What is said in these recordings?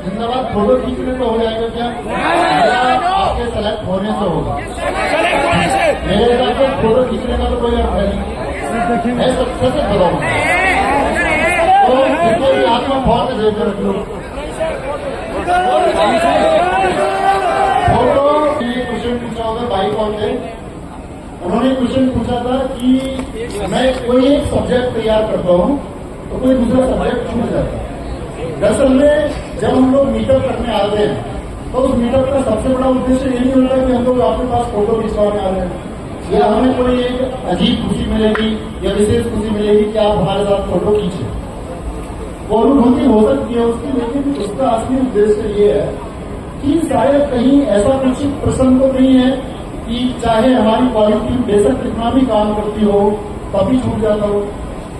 जिंदाबाद फोटो खींचने तो हो जाएगा क्या? आपके सेलेक्ट होने से होगा। मेरे हिसाब से फोटो खींचने का तो कोई अर्थ है नहीं। मैं सबसे बताऊंगा तो जितने भी हाथ में बहुत जेब में रख लो फोटो। ये क्वेश्चन पूछा होगा भाई कौन थे, उन्होंने क्वेश्चन पूछा था कि मैं कोई एक सब्जेक्ट तैयार करता हूँ तो कोई दूसरा सब्जेक्ट छूट जाता है। दरअसल में जब हम लोग मीटअप करने आते हैं तो उस मीटअप का सबसे बड़ा उद्देश्य ये नहीं होता कि हम लोग आपके पास फोटो खिंचवाने आ रहे हैं या हमें कोई एक अजीब खुशी मिलेगी या विशेष खुशी मिलेगी कि आप हमारे साथ फोटो खींचे। वो अनुभूति हो सकती है उसकी, लेकिन उसका असली उद्देश्य ये है कि शायद कहीं ऐसा कुछ प्रसंग तो नहीं है कि चाहे हमारी क्वालिटी बेशक कितना भी काम करती हो तभी छूट जाता हो।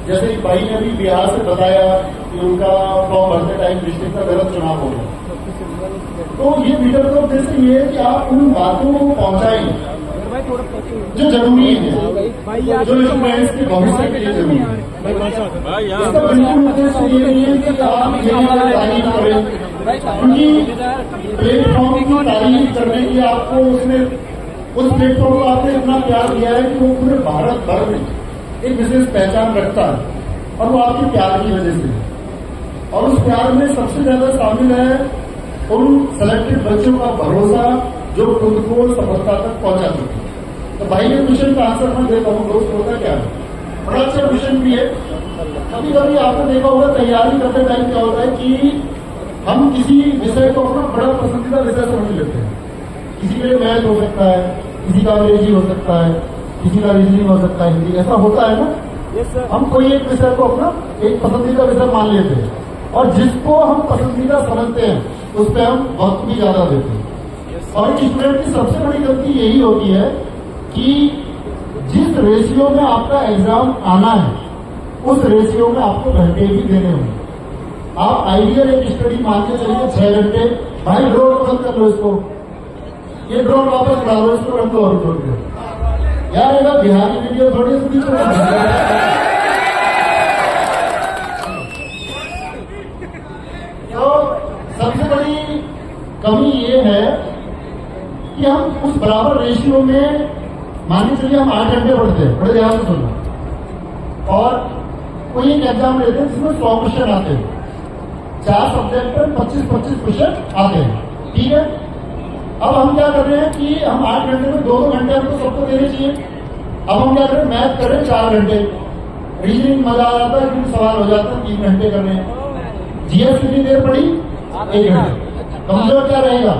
जैसे भाई ने अभी बिहार से बताया कि उनका फॉर्म भरते टाइम डिस्ट्रिक्ट का गलत चुनाव हो गया, तो ये मीटर का उद्देश्य ये है कि आप उन बातों को पहुंचाएंगे जो जरूरी है, जो स्टूडेंट्स के भविष्य के लिए जरूरी है। इसका बिल्कुल उद्देश्य ये नहीं है कि आप तारीफ करें, क्योंकि प्लेटफॉर्म की तारीफ करने की आपको उसने उस प्लेटफॉर्म को आपने इतना प्यार दिया है कि वो पूरे भारत भर में एक विशेष पहचान रखता है और वो आपके प्यार की वजह से। और उस प्यार में सबसे ज्यादा शामिल है उन सेलेक्टेड बच्चों का भरोसा जो खुद को सफलता तक पहुंचा चुके। तो भाई ने क्वेश्चन का आंसर मैं देता हूँ, दोस्त होता क्या है, बड़ा अच्छा क्वेश्चन भी है। कभी कभी आपने देखा होगा तैयारी करते टाइम क्या होता है कि हम किसी विषय को अपना बड़ा पसंदीदा विषय समझ लेते हैं। किसी के लिए मैथ हो सकता है, किसी का अंग्रेजी हो सकता है, किसी का रीजनिंग हो सकता है, हिंदी, ऐसा होता है ना। हम कोई एक विषय को अपना एक पसंदीदा विषय मान लेते हैं और जिसको हम पसंदीदा समझते हैं उस पर हम वक्त भी ज्यादा देते हैं। और एक स्टूडेंट की सबसे बड़ी गलती यही होती है कि जिस रेशियो में आपका एग्जाम आना है उस रेशियो में आपको घंटे भी देने होंगे। आप आइडियल एक स्टडी मान के चलिए 6 घंटे, भाई ड्रोन बंद कर लो इसको, ये ड्रोन वापस ला लो इसको, रख दो और छोड़ दो यार। ऐसा बिहारी वीडियो थोड़ी सी तो सबसे बड़ी कमी ये है कि हम उस बराबर रेशियो में मान के चलिए हम 8 घंटे पढ़ते हैं, बड़े ध्यान से सुनना, और कोई एक एग्जाम लेते हैं जिसमें 100 क्वेश्चन आते हैं, 4 सब्जेक्ट पर 25-25 क्वेश्चन आते हैं, ठीक है। अब हम क्या कर रहे हैं कि हम 8 घंटे में 2-2 घंटे हमको सबको देने चाहिए। अब हम क्या करें, मैथ करें 4 घंटे, रीजनिंग मजा आ जाता है क्योंकि सवाल हो जाता है 3 घंटे कर रहे हैं, जीएस कितनी देर पड़ी 1 घंटे, कमजोर क्या रहेगा।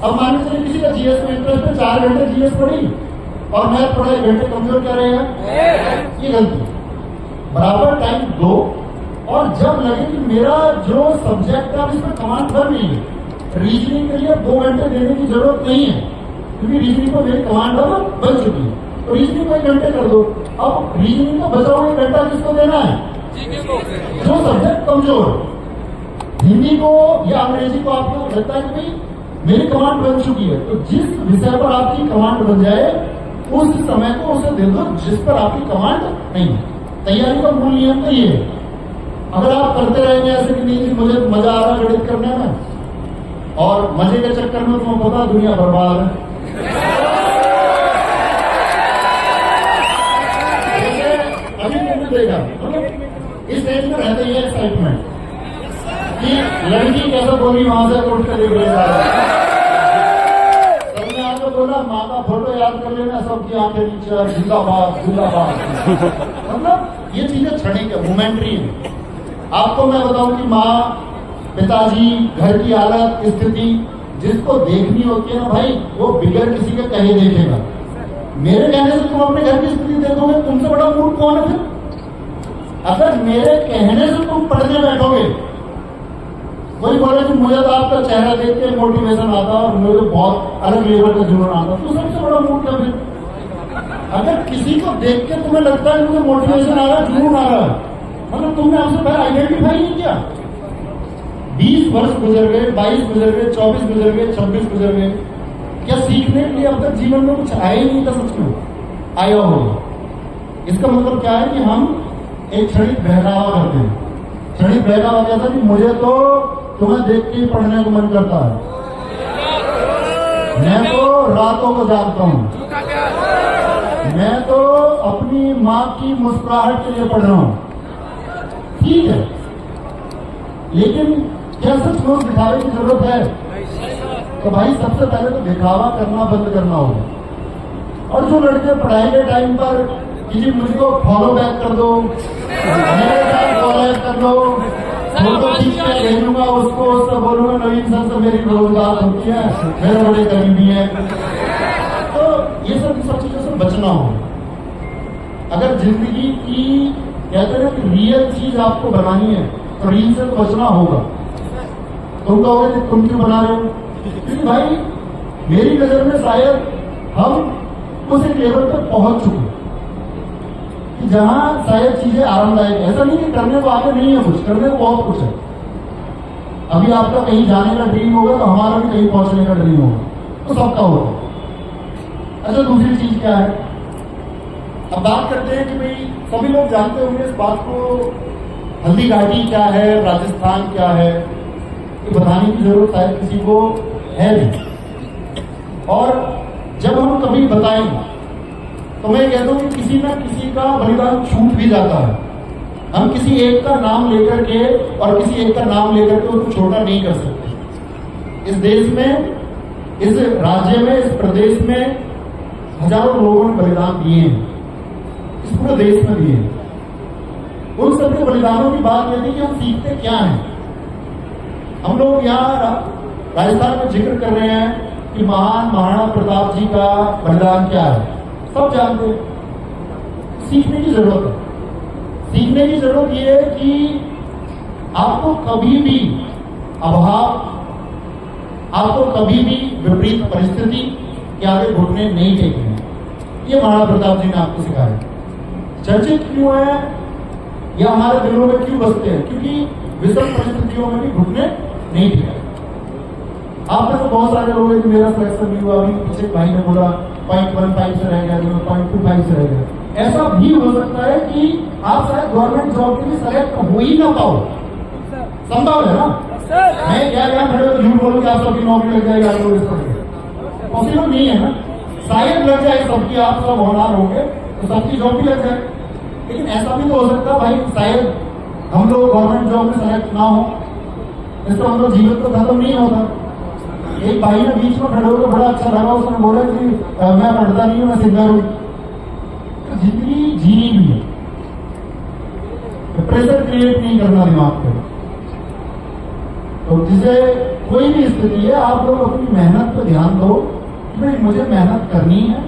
अब मान के चलिए किसी का जीएस में इंटरेस्ट है, 4 घंटे जीएस पढ़ी और मैथ पढ़ा 1 घंटे, कमजोर क्या रहेगा। ये गलती, बराबर टाइम दो। और जब लगे कि मेरा जो सब्जेक्ट है इसमें कमांड भर नहीं है, रीजनिंग के लिए 2 घंटे देने की जरूरत नहीं है क्योंकि रीजनिंग को मेरी कमांड बन चुकी है, तो रीजनिंग को 1 घंटे कर दो। अब रीजनिंग का बचा हुआ 1 घंटा किसको देना है, जो सब्जेक्ट कमजोर। हिंदी को या अंग्रेजी को आपको लगता है कि भाई मेरी कमांड बन चुकी है, तो जिस विषय पर आपकी कमांड बन जाए उस समय को उसे दे दो जिस पर आपकी कमांड नहीं है। तैयारी का मूल नियम तो ये है। अगर आप करते रहेंगे ऐसे कि नहीं मुझे मजा आ रहा है गणित करने में और मजे के चक्कर में तुम्हें पता दुनिया बर्बाद है। अभी तुमने देखा इस एज में रहते ही एक्साइटमेंट कि लड़की कैसे बोली वहां से उठ कर देख रहा है, सबने आकर बोला माँ का फोटो याद कर लेना, सबकी आंखें नीचे, जिंदाबाद जिंदाबाद। मतलब ये चीजें क्षणिक है, मोमेंट्री है। आपको मैं बताऊं कि माँ, पिताजी, घर की हालत, स्थिति जिसको देखनी होती है ना भाई, वो बिगड़ किसी के कहे देखेगा। मेरे कहने से तुम अपने घर की स्थिति देखोगे, तुमसे बड़ा मूड कौन है फिर। अगर मेरे कहने से तुम पढ़ने बैठोगे, वही बोले कि मुझे तो आपका चेहरा देख के मोटिवेशन आता और मुझे बहुत अलग लेवल का जुनून आता, तो सबसे बड़ा मूड क्या फिर। अगर किसी को देख के तुम्हें लगता है मुझे मोटिवेशन आ रहा है, जुनून आ रहा है, मतलब तुमने हमसे पहले आइडेंटिफाई नहीं किया। 20 वर्ष गुजर गए, 22 गुजर गए, 24 गुजर गए, 26 गुजर गए, क्या सीखने के लिए अब तक जीवन में कुछ आया ही नहीं था? सच में आया होगा। इसका मतलब क्या है कि हम एक क्षणिक बहकावा करते हैं। क्षणिक बहकावा कहता है कि मुझे तो तुम्हें देख के ही पढ़ने को मन करता है, मैं तो रातों को जागता हूं, मैं तो अपनी मां की मुस्कुराहट के लिए पढ़ रहा हूं। ठीक है, लेकिन क्या सच में उस दिखावे की जरूरत है? तो भाई सबसे पहले तो दिखावा करना बंद करना होगा। और जो लड़के पढ़ाई के टाइम पर किसी मुझको फॉलो बैक कर दो, मेरे साथ फॉलो बैक कर दो, फोटो खींच के भेज दूंगा उसको, उससे बोलूंगा नवीन सर से मेरी रोजगार होती है, मेरे बड़े करीबी है। तो ये सब चीजों से बचना होगा। अगर जिंदगी की कहते हैं कि रियल चीज आपको बनानी है तो रील से तो बचना होगा। तुम कहोगे कि तुम क्यों बना रहे हो? क्योंकि भाई मेरी नजर में शायद हम उस एक लेवल पर पहुंच चुके कि जहां शायद चीजें आरामदायक। ऐसा नहीं कि करने को आगे नहीं है, कुछ करने को बहुत कुछ है। अभी आपका कहीं जाने का ड्रीम होगा तो हमारा भी कहीं पहुंचने का ड्रीम होगा, तो सबका होगा। अच्छा, दूसरी चीज क्या है? अब बात करते हैं कि भाई सभी लोग जानते होंगे इस बात को, हल्दी घाटी क्या है, राजस्थान क्या है, ये बताने की जरूरत शायद किसी को है नहीं। और जब हम कभी बताएंगे तो मैं कह दूं कि किसी न किसी का बलिदान छूट भी जाता है। हम किसी एक का नाम लेकर के और किसी एक का नाम लेकर के उसको छोटा नहीं कर सकते। इस देश में, इस राज्य में, इस प्रदेश में हजारों लोगों ने बलिदान दिए हैं, इस पूरे देश में दिए हैं। उन सबके बलिदानों की बात यह थी कि हम सीखते क्या हैं। हम लोग यहाँ राजस्थान में जिक्र कर रहे हैं कि महान महाराणा प्रताप जी का बलिदान क्या है, सब जानते हैं। सीखने की जरूरत है। सीखने की जरूरत यह है कि आपको कभी भी अभाव, आपको कभी भी विपरीत परिस्थिति के आगे घुटने नहीं टेकने। ये महाराणा प्रताप जी ने आपको सिखाया। चर्चित क्यों है या हमारे दिलों में क्यों बसते हैं? क्योंकि विषम परिस्थितियों में भी घुटने नहीं टेका। आप में तो बहुत सारे लोग हैं कि मेरा सिलेक्शन नहीं हुआ, अभी पीछे भाई ने बोला 0.15 से रह गया, 0.25 से रह गया। ऐसा भी हो सकता है कि आप शायद गवर्नमेंट जॉब के लिए सेलेक्ट हो ही ना पाओ, संभव है ना। मैं क्या खड़े हो झूठ बोलूं कि आप सबकी नौकरी लग जाएगी, आप लोग इस पर पॉसिबल नहीं है ना। शायद लग जाए सबकी, आप सब होनहार होंगे तो सबकी जॉब भी लग जाए। लेकिन ऐसा भी तो हो सकता है भाई शायद हम लोग गवर्नमेंट जॉब में सेलेक्ट ना हो, इससे हम लोग जीवन तो खत्म नहीं होता। एक भाई ने बीच में खड़े होकर बड़ा अच्छा लगा, उसने बोला कि मैं पढ़ता नहीं हूं, मैं सिंगर हूं। जिंदगी जीनी भी है, प्रेशर क्रिएट नहीं करना दिमाग पे। तो जिसे कोई भी स्थिति है, आप लोग अपनी मेहनत पे ध्यान दो कि भाई मुझे मेहनत करनी है,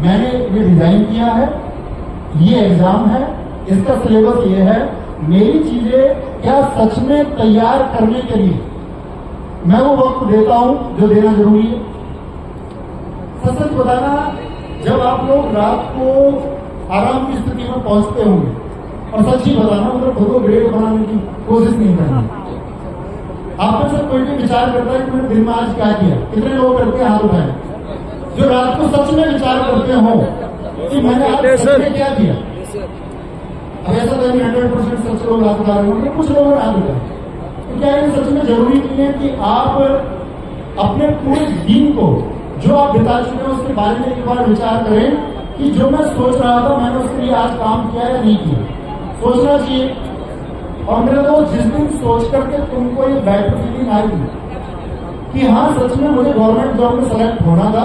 मैंने ये डिजाइन किया है, ये एग्जाम है, इसका सिलेबस ये है, मेरी चीजें क्या सच में तैयार करने के लिए मैं वो वक्त देता हूं जो देना जरूरी है। सच बताना, जब आप लोग रात को आराम की स्थिति में पहुंचते होंगे, और सच ही बताना मतलब खुद को ग्रेट बनाने की कोशिश नहीं करनी। आप में से कोई भी विचार करता है कि मैंने दिन में आज क्या किया? कितने लोग करते हैं? हाथ उठाए जो रात को सच में विचार करते हो कि मैंने आज सच में क्या किया। अब ऐसा तो 100% सच लोग हाथ उठा रहे होंगे, कुछ लोगों ने हाथ उठाए। तो क्या ये सच में जरूरी नहीं है कि आप अपने पूरे दिन को जो आप बिता चुके हैं उसके बारे में एक बार विचार करें कि जो मैं सोच रहा था मैंने उसके लिए आज काम किया या नहीं किया? सोचना चाहिए। और मेरे को जिस दिन सोच करके तुमको ये बेटर फीलिंग आएगी कि हाँ सच में मुझे गवर्नमेंट जॉब में सेलेक्ट होना था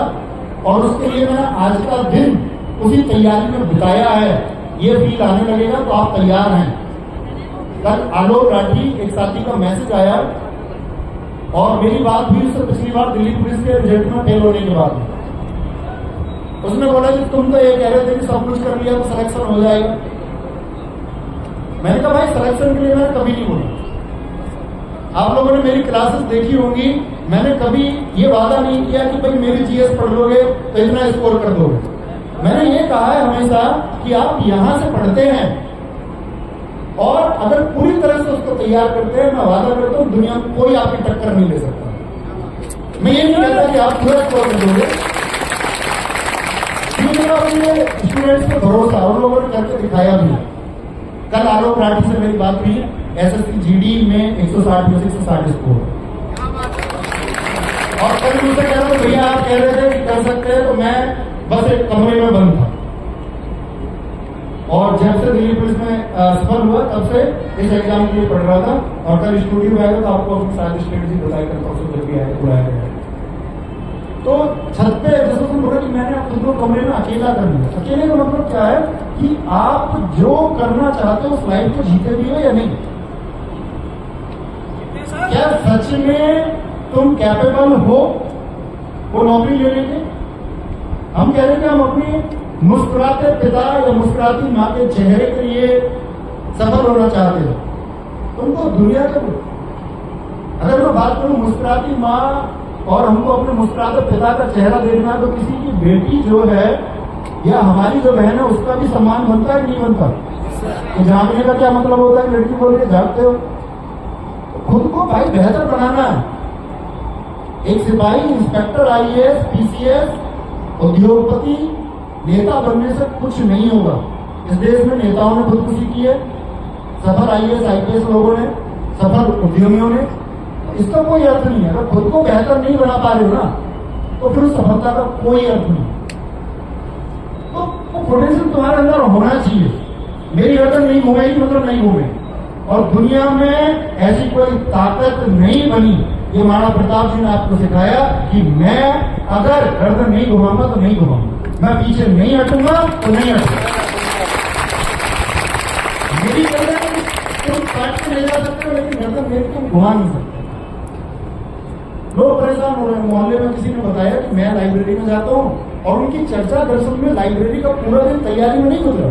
और उसके लिए मैंने आज का दिन उसी तैयारी में बिताया है, ये फील आने लगेगा तो आप तैयार हैं। कल आलोक राठी एक साथी का मैसेज आया और मेरी बात हुई उससे पिछली बार दिल्ली पुलिस के रिजल्ट में फेल होने के बाद। उसने बोला कि तुम तो ये कह रहे थे कि सब कुछ कर लिया तो सिलेक्शन हो जाएगा। मैंने कहा भाई सिलेक्शन के लिए मैंने कभी नहीं बोला। आप लोगों ने मेरी क्लासेस देखी होंगी, मैंने कभी ये वादा नहीं किया कि भाई मेरी जीएस पढ़ लोगे तो इतना स्कोर कर दोगे। मैंने ये कहा है हमेशा कि आप यहां से पढ़ते हैं और अगर पूरी तरह से उसको तैयार करते हैं, मैं वादा करता हूं दुनिया में कोई आपकी टक्कर नहीं ले सकता। मैं ये नहीं कहता कि आप पूरा स्कोर कर दोगे, अपने स्टूडेंट्स पे भरोसा, उन लोगों ने करके दिखाया भी। कल आलोक राठी से मेरी बात हुई, एसएससी जीडी में 160 में से 160 स्कोर, और कल मुझसे कह रहा था भैया आप कह रहे थे कि कर सकते हैं, तो मैं बस एक कमरे में बंद था। और जब से दिल्ली पुलिस में सफल हुआ तब से इस एग्जाम के लिए पढ़ रहा था, और कल स्टूडियो आएगा तो आपको अपनी सारी स्ट्रेटेजी बताई करता हूँ, जब भी आएगा बुलाया गया। तो छत पे जैसे तुम बोला कि मैंने खुद को कमरे में अकेला कर लिया। अकेले का मतलब क्या है कि आप जो करना चाहते हो उस लाइफ को जीते भी हो या नहीं। क्या सच में तुम कैपेबल हो वो नौकरी लेने के? हम कह रहे हैं कि हम अपनी मुस्कुराते पिता या मुस्कुराती माँ के चेहरे के लिए सफल होना चाहते हो। तुमको दुनिया के, अगर मैं बात करूं मुस्कुराती माँ और हमको अपने मुस्कुराते पिता का चेहरा देखना, तो किसी की बेटी जो है या हमारी जो बहन है उसका भी सम्मान बनता है कि नहीं बनता? तो झांकने का क्या मतलब होता है? लड़की बोल के झांकते हो। खुद को भाई बेहतर बनाना है। एक सिपाही, इंस्पेक्टर, आईएएस, पीसीएस, उद्योगपति, नेता बनने से कुछ नहीं होगा। इस देश में नेताओं ने खुदकुशी की है, सफल आईएएस आईपीएस लोगों ने, सफल उद्यमियों ने। इसका कोई अर्थ नहीं है। अगर खुद को बेहतर नहीं बना पा रहे हो ना, तो फिर उस सफलता का कोई अर्थ नहीं। तो पोटेंशियल तुम्हारे अंदर होना चाहिए। मेरी गर्दन नहीं घूमेगी मतलब नहीं घूमेगी, और दुनिया में ऐसी कोई ताकत नहीं बनी। ये महाराणा प्रताप जी ने आपको सिखाया कि मैं अगर गर्दन नहीं घुमाऊंगा तो नहीं घुमाऊंगा, मैं पीछे नहीं हटूंगा तो नहीं हटूंगा। मेरी गर्दन तुम काट के ले जा सकते हो, लेकिन गर्दन मेरी तुम घुमा नहीं सकते। लोग परेशान हो रहे हैं। मोहल्ले में किसी ने बताया कि मैं लाइब्रेरी में जाता हूं, और उनकी चर्चा दरअसल में लाइब्रेरी का पूरा दिन तैयारी में नहीं गुजरा।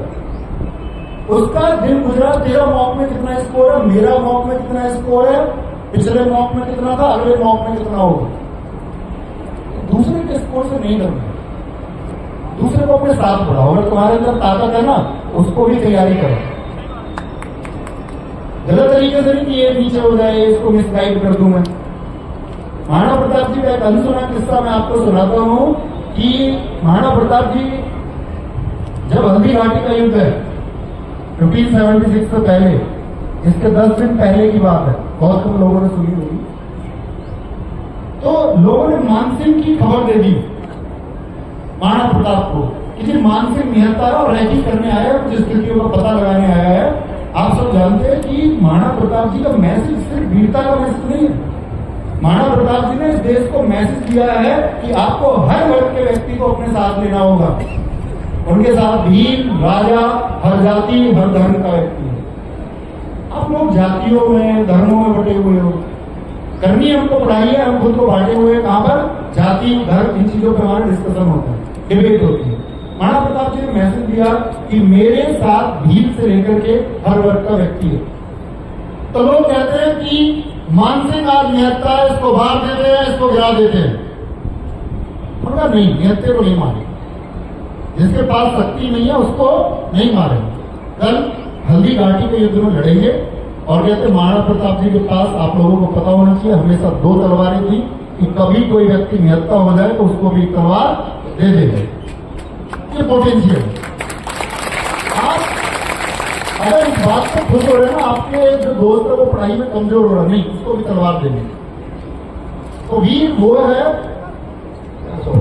उसका दिन गुजरा तेरा मॉक में कितना स्कोर है, मेरा मॉक में कितना स्कोर है, पिछले मॉक में कितना था, अगले मॉक में कितना होगा। दूसरे के स्कोर से नहीं करना, दूसरे को अपने साथ बढ़ाओ। अगर तुम्हारे अंदर ताकत है ना, उसको भी तैयारी करो। गलत तरीके से नहीं कि ये नीचे हो जाए, इसको मिसगाइड कर दूं मैं। महाराणा प्रताप जी का एक अनसुना किस्सा मैं आपको सुनाता हूं कि महाराणा प्रताप जी जब हल्दी घाटी का युद्ध है 1576 से पहले, इसके 10 दिन पहले की बात है, बहुत कम लोगों ने सुनी होगी, तो लोगों ने मानसिंह की खबर दे दी महाराणा प्रताप को कि जी मानसिंह निहत्ता है और रैकी करने आया है, कुछ स्थितियों का पता लगाने आया है। आप सब जानते हैं कि महाराणा प्रताप जी का मैसेज सिर्फ वीरता का मैसेज नहीं है। महाराणा प्रताप जी ने इस देश को मैसेज दिया है कि आपको हर वर्ग के व्यक्ति को अपने साथ लेना होगा। उनके साथ भील, राजा, हर जाति, हर धर्म का व्यक्ति है। आप लोग जातियों में, धर्मों में बटे हुए हो। करनी है हमको पढ़ाई है, हम खुद को बांटे हुए हैं। कहां पर? जाति, धर्म, इन चीजों पर हमारा डिस्कशन होता है, डिबेट होती है। महाराणा प्रताप जी ने मैसेज दिया कि मेरे साथ भील से लेकर के हर वर्ग का व्यक्ति है। तो लोग कहते हैं कि मानसिंह आज निहत्ता है, इसको बाहर देते हैं, इसको गिरा देते हैं। मतलब नहीं, निहत्ते को नहीं मारे, जिसके पास शक्ति नहीं है उसको नहीं मारे। कल हल्दी घाटी के युद्ध में लड़ेंगे, और कहते महाराणा प्रताप जी के पास, आप लोगों को पता होना चाहिए, हमेशा 2 तलवारें थी कि कभी कोई व्यक्ति निहत्ता हो जाए तो उसको भी तलवार दे देंगे। ये पोटेंशियल। आप अगर इस बात से खुश हो रहे हैं ना, आपके जो दोस्त है वो पढ़ाई में कमजोर हो रहा, नहीं, उसको भी तलवार देंगे। तो वीर वो है,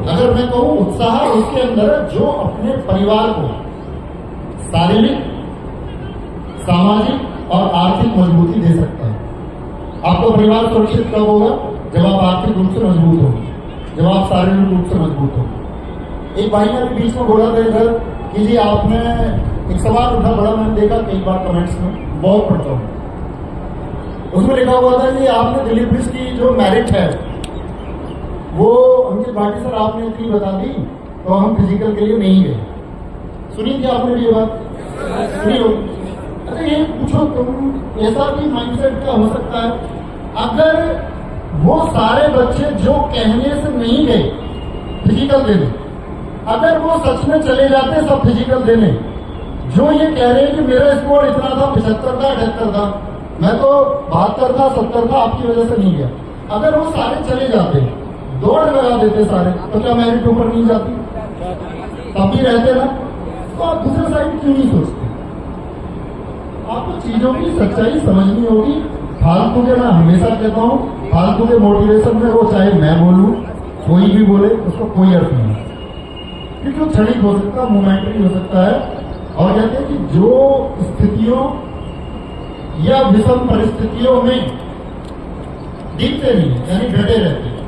अगर मैं कहूं उत्साह उसके अंदर है जो अपने परिवार को शारीरिक, सामाजिक और आर्थिक मजबूती दे सकता है। आपका परिवार सुरक्षित कब होगा? जब आप आर्थिक रूप से मजबूत हो, जब आप शारीरिक रूप से मजबूत हो। एक भाई ने बीच में बोला था इधर कि जी आपने एक सवाल उठा, बड़ा मैंने देखा कई बार कमेंट्स में, बहुत पढ़ता हूं। उसमें लिखा हुआ था कि आपने दिल्ली पुलिस की जो मेरिट है वो अंकित भाटी सर आपने इतनी बता दी, तो हम फिजिकल के लिए नहीं गए। सुनी थी आपने भी ये बात? सुनी हो? अच्छा ये पूछो तुम, ऐसा भी माइंडसेट क्या हो सकता है अगर वो सारे बच्चे जो कहने से नहीं गए फिजिकल देने, अगर वो सच में चले जाते सब फिजिकल देने, जो ये कह रहे हैं कि मेरा स्कोर इतना था, 75 था, 78 था, मैं तो 72 था, 70 था, आपकी वजह से नहीं गया, अगर वो सारे चले जाते दौड़ लगा देते सारे, तो क्या मेरिट ऊपर नहीं जाती? तब भी रहते ना। तो आप दूसरे साइड क्यों नहीं सोचते? आपको चीजों की सच्चाई समझनी होगी। फालतू के, मैं हमेशा कहता हूं, फालतू के मोटिवेशन में वो चाहे मैं बोलूं, कोई भी बोले, उसको कोई अर्थ नहीं, क्योंकि वो क्षणिक हो सकता है, मोमेंटरी हो सकता है। और कहते हैं कि जो स्थितियों या विषम परिस्थितियों में दिखते नहीं, यानी डटे रहते हैं,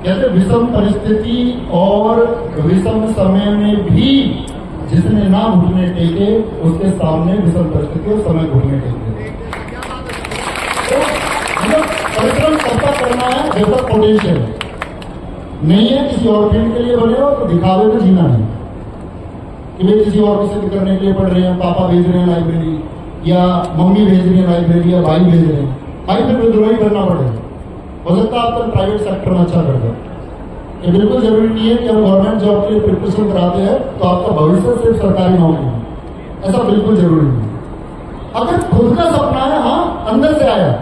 कहते विषम परिस्थिति और विषम समय में भी जिसने ना घुटने टेके, उसके सामने विषम परिस्थिति और समय घुटने टेके। तो मतलब परिश्रम सबका करना है जब तक पोटेंशियल है, नहीं है किसी और फील्ड के लिए बने हो तो दिखावे में जीना नहीं कि वे किसी और को सिद्ध करने के लिए पढ़ रहे हैं, पापा भेज रहे हैं लाइब्रेरी, या मम्मी भेज रही है लाइब्रेरी, या भाई भेज रहे हैं, भाई फिर विद्रोही करना पड़ेगा। हो सकता है आप प्राइवेट सेक्टर में अच्छा कर दो। ये बिल्कुल जरूरी नहीं है कि हम गवर्नमेंट जॉब के लिए प्रिपरेशन कराते हैं तो आपका भविष्य सिर्फ सरकारी नौकरी है, ऐसा बिल्कुल जरूरी नहीं। अगर खुद का सपना है, हाँ अंदर से आया,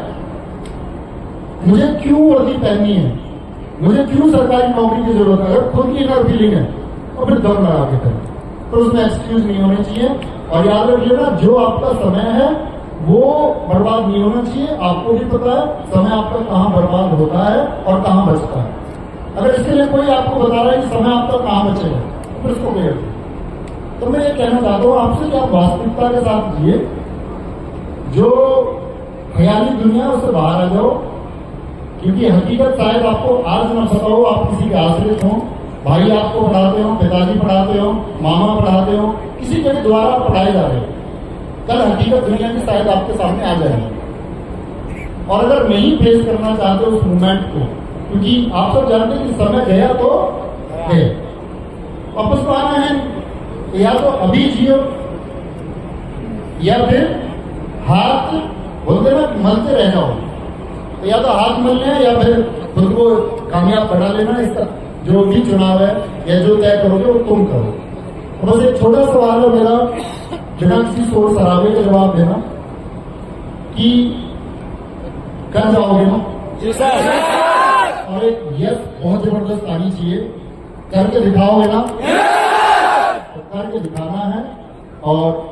मुझे क्यों वर्दी पहननी है, मुझे क्यों सरकारी नौकरी की जरूरत है, अगर खुद की इनर फीलिंग है तो फिर दम लगा के करें, तो उसमें एक्सक्यूज नहीं होने चाहिए। और याद रखिएगा, जो आपका समय है वो बर्बाद नहीं होना चाहिए। आपको भी पता है समय आपका कहां बर्बाद होता है और कहां बचता है। अगर इसके लिए कोई आपको बता रहा है कि समय आपका कहां बचेगा, तो फिर इसको कहिए। तो मैं ये कहना चाहता हूं आपसे कि आप वास्तविकता के साथ जिए, जो ख्याली दुनिया उससे बाहर आ जाओ, क्योंकि हकीकत शायद आपको आज न पता हो, आप किसी के आश्रित हो, भाई आपको पढ़ाते हो, पिताजी पढ़ाते हो, मामा पढ़ाते हो, किसी के द्वारा पढ़ाए जा रहे हो, कल हकीकत दुनिया की शायद आपके सामने आ जाएगी। और अगर नहीं फेस करना चाहते उस मूवमेंट को, क्योंकि आप सब जानते हैं कि समय गया तो गया, वापस तो आना है, या तो अभी जियो या फिर हाथ बोलते ना मलते रह जाओ, या तो हाथ मल लें या फिर खुद को कामयाब बना लेना। इसका जो भी चुनाव है या जो तय करोगे वो तुम करो। तो बस एक छोटा सवाल है मेरा, बिना किसी शोर शराबे का जवाब देना कि कर जाओगे ना? और एक यस बहुत जबरदस्त आनी चाहिए, करके दिखाओगे ना? तो करके दिखाना है। और